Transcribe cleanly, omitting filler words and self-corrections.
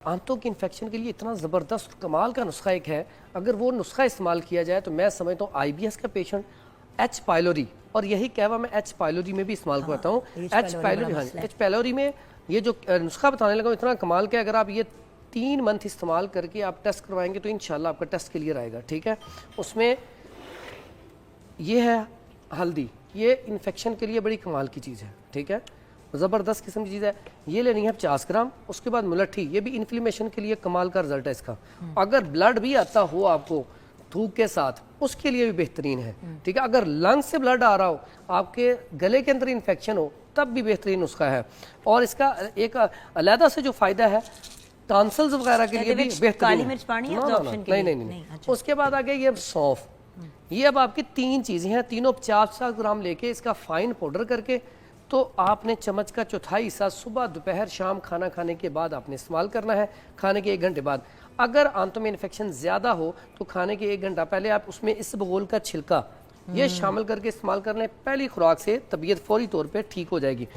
आंतों की इन्फेक्शन के लिए इतना ज़बरदस्त और कमाल का नुस्खा एक है, अगर वो नुस्खा इस्तेमाल किया जाए तो मैं समझता हूँ IBS का पेशेंट एच पाइलोरी, और यही कहवा मैं एच पाइलोरी में भी इस्तेमाल करता हूँ। एच पाइलोरी, हाँ, एच पाइलोरी में ये जो नुस्खा बताने लगा इतना कमाल का, अगर आप ये 3 मंथ इस्तेमाल करके आप टेस्ट करवाएंगे तो इंशाल्लाह आपका टेस्ट क्लियर आएगा। ठीक है, उसमें ये है हल्दी, ये इन्फेक्शन के लिए बड़ी कमाल की चीज़ है। ठीक है, ज़बरदस्त किस्म की चीज़ है, ये लेनी है 50 ग्राम। उसके बाद मुलट्ठी, ये भी इन्फ्लेमेशन के लिए कमाल का रिजल्ट है इसका। अगर ब्लड भी आता हो आपको थूक के साथ, उसके लिए भी बेहतरीन है। ठीक है, अगर लंग से ब्लड आ रहा हो, आपके गले के अंदर इन्फेक्शन हो, तब भी बेहतरीन नुस्खा है। और इसका एक अलहदा से जो फ़ायदा है टॉन्सिल्स वगैरह के लिए भी बेहतरीन है। नहीं। उसके बाद आ गया ये सौंफ, ये अब आपकी 3 चीज़ें हैं, तीनों 50 ग्राम लेके इसका फाइन पाउडर करके, तो आपने चम्मच का चौथाई हिस्सा सुबह दोपहर शाम खाना खाने के बाद आपने इस्तेमाल करना है, खाने के 1 घंटे बाद। अगर आंतों में इन्फेक्शन ज़्यादा हो तो खाने के 1 घंटा पहले आप उसमें इसबगोल का छिलका ये शामिल करके इस्तेमाल कर लें। पहली खुराक से तबीयत फौरी तौर पे ठीक हो जाएगी।